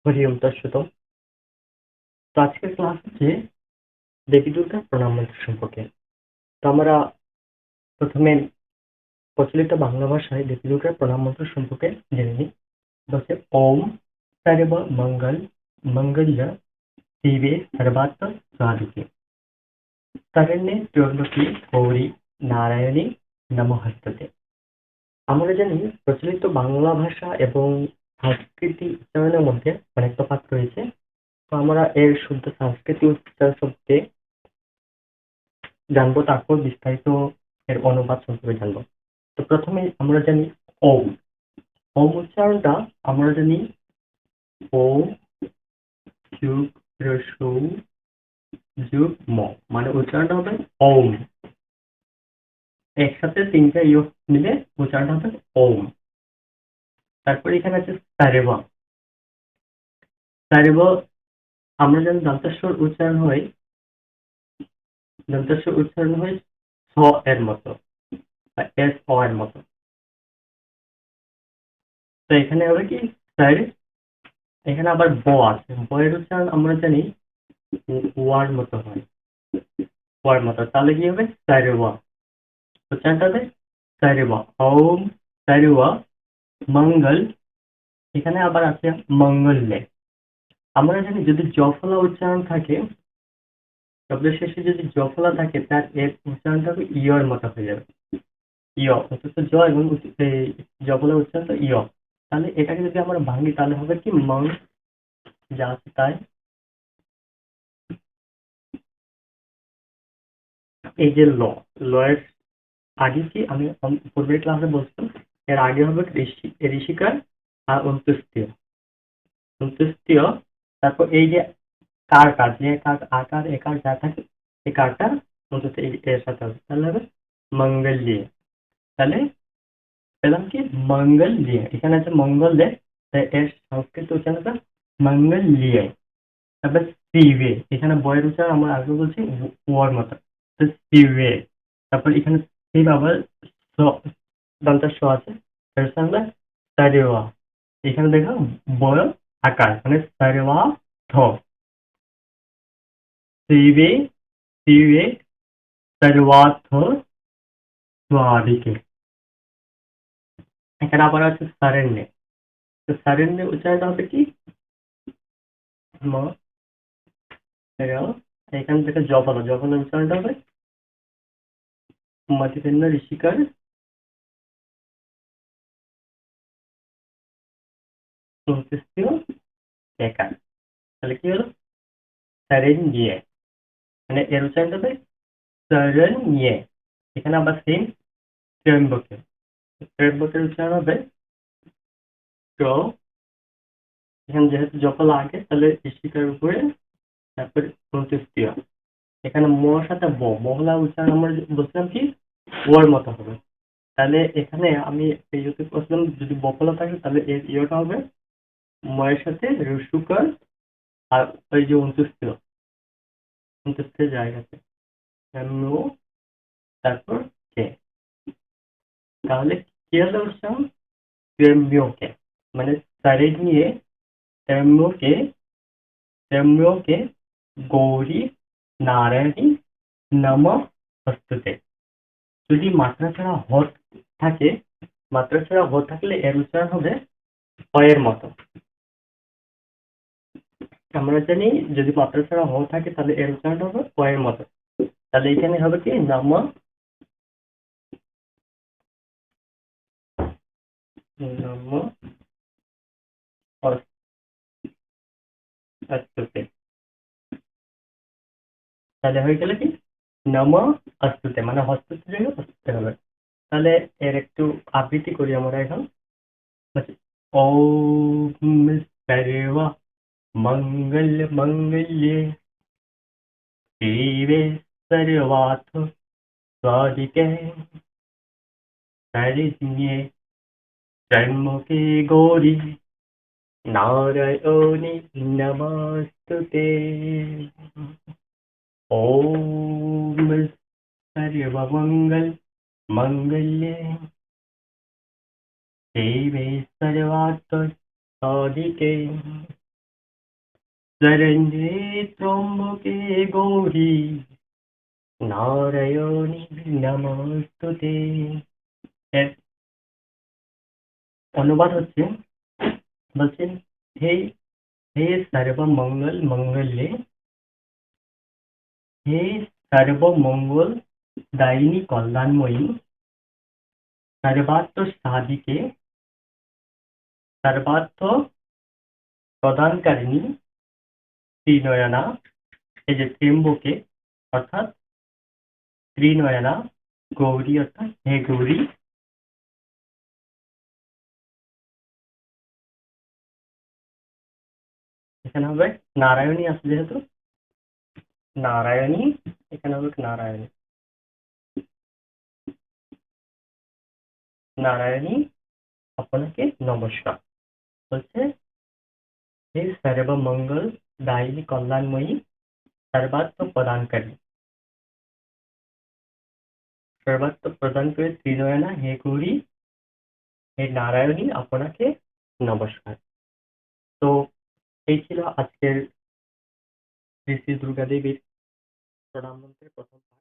হরি ওম তৎসৎ। তো আজকের ক্লাস হচ্ছে দেবী দুর্গার প্রণাম মন্ত্র সম্পর্কে। তো আমরা প্রথমে প্রচলিত বাংলা ভাষায় দেবী দুর্গার প্রণাম মন্ত্র সম্পর্কে জেনে নিই। হচ্ছে ওম সর্ব মঙ্গল মঙ্গল্য শিবে সর্বার্থ সাধিকে শরণ্যে ত্র্যম্বকে গৌরী নারায়ণী নমঃস্তুতে। আমরা জানি প্রচলিত বাংলা ভাষা এবং সংস্কৃতি উচ্চারণের মধ্যে অনেক তফাৎ রয়েছে। তো আমরা এর শুদ্ধ সংস্কৃতি উচ্চারণ সম্পর্কে জানবো, তারপর বিস্তারিত এর অনুবাদ সম্পর্কে জানবো। তো প্রথমে আমরা জানি ওম। ওম উচ্চারণটা আমরা জানি ও যুগ রসৌ যুগ ম, মানে উচ্চারণটা হবে ওম। একসাথে তিনটা ইয় মিলে উচ্চারণটা হবে ওম। তারপরে এখানে আছে সারেবা। সারেবা আমরা জানি দন্তেশ্বর উচ্চারণ হয়, দন্তেশ্বর উচ্চারণ হয় স এর মতো বা এস অ এর মতো। তো এখানে হবে কি স্যার। এখানে আবার ব আছে, ব এর উচ্চারণ আমরা জানি ওয়ার মতো হয়, ওয়ার মতো। তাহলে কি হবে সারেবা। উচ্চারণটা হবে সারেবা। ওম সারেবা মঙ্গল। এখানে আবার আছে মঙ্গলে। আমরা জানি যদি জফলা উচ্চারণ থাকে, শব্দের শেষে যদি জফলা থাকে, তার এর উচ্চারণটা হবে ইয়র মতো হয়ে যাবে। ইয় অথচ জ এবং জফলা উচ্চারণটা ইয়। তাহলে এটাকে যদি আমরা ভাঙি তাহলে হবে কি মং, যা আছে তাই। এই যে ল, ল এর আগে কি আমি পূর্বের ক্লাসে বলছিলাম, এর আগে হবে ঋষিকার আর অন্ত্যেষ্টিয়। অন্ত্যেষ্টিয়। তারপর এই যে কার কার, যে আকার একার যা থাকে, এই কারটা অন্তত এর সাথে হবে, তাহলে হবে মঙ্গল্যে। তাহলে পেলাম কি মঙ্গল্যে। এখানে আছে মঙ্গলে, তাই এর সংস্কৃত উচ্চারণ হবে মঙ্গল্যে। তারপর শিবে, এখানে বয়ের উচ্চারণ আমরা আগে বলছি ওর মতো, তো শিবে। তারপর এখানে শিব আবার দন্তের স আছে, এর সঙ্গে সারেওয়া। এখানে দেখো বয় আকার, মানে সারেওয়া থ। শিবে শিবে সর্বার্থ স্বাধিকে। এখানে আবার আছে সারেণ্যে। তো সারেণ্যে উচ্চারণটা হবে কি ম র। এখান থেকে জফলা, জফলা উচ্চারণটা হবে মতিপন্ন ঋষিকার সংশ্লিষ্ট একার। তাহলে কি হলো সারেণ্যে, মানে এর উচ্চারণটা হবে সারেণ্যে। এখানে আবার সেম ত্র্যম্বকে। ত্র্যম্বকের উচ্চারণ হবে ত্র। এখানে যেহেতু জফলা আগে, তাহলে ঋষিকার উপরে, তারপরে সংশ্লিষ্ট। এখানে মোর সাথে ব, মহলা উচ্চারণ আমরা বলছিলাম কি ওর মতো হবে। তাহলে এখানে আমি এই যদি বলছিলাম যদি বফলা থাকে, তাহলে এর ইয়েটা হবে ময়ের সাথে রসুকার আর ওই যে অন্ত্যেষ্টিয়, অন্ত্যেষ্টিয় জায়গাতে নো, তারপর কে। তাহলে কি হলো উচ্চারণ ত্র্যম্বকে, মানে সারে নিয়ে ত্র্যম্বকে, ত্র্যম্বকে গৌরী নারায়ণী নমঃস্তুতে। যদি মাত্রা ছাড়া হ থাকে, মাত্রা ছাড়া হ থাকলে এর উচ্চারণ হবে অয়ের মতো। আমরা জানি যদি মাত্রা ছাড়া হ থাকে তাহলে এর উচ্চারণটা হবে অয়ের মতো। তাহলে এখানে হবে কি নমঃস্তুতে। তাহলে হয়ে গেলে কি নম অস্তুতে, মানে হস্তুতে জায়গায় অস্তুতে হবে। তাহলে এর একটু আবৃত্তি করি আমরা এখন। ওম সর্ব মঙ্গল মঙ্গল্যে শিবে সর্বার্থ সাধিকে শরণ্যে ত্র্যম্বকে গৌরী নারায়ণী নমস্তুতে। ओम सर्वमंगल मंगल्ये शिवे सर्वार्थ साधिके শরণ্যে ত্র্যম্বকে গৌরী নারায়ণী নমস্তুতে। এর অনুবাদ হচ্ছে, বলছেন হে হে সর্বমঙ্গল মঙ্গলে, হে সর্বমঙ্গল দায়িনী কল্যাণময়ী, সর্বার্থ সাধিকে, সর্বার্থ প্রদানকারিণী, ত্রিনয়না, এই যে ত্র্যম্বকে অর্থাৎ ত্রিনয়না, গৌরী অর্থাৎ হে গৌরী, এখানে হবে নারায়ণী আছে যেহেতু নারায়ণী, এখানে হবে নারায়ণী, নারায়ণী আপনাকে নমস্কার। বলছে হে সর্বমঙ্গল দায়িনী কল্যাণময়ী, সর্বার্থ প্রদানকারী, সর্বার্থ প্রদান করে ত্রিনয়না হে গৌরী, হে নারায়ণী আপনাকে নমস্কার। তো এই ছিল আজকের শ্রী শ্রী দুর্গা দেবীর প্রণাম মন্ত্রের প্রথম পাঠ।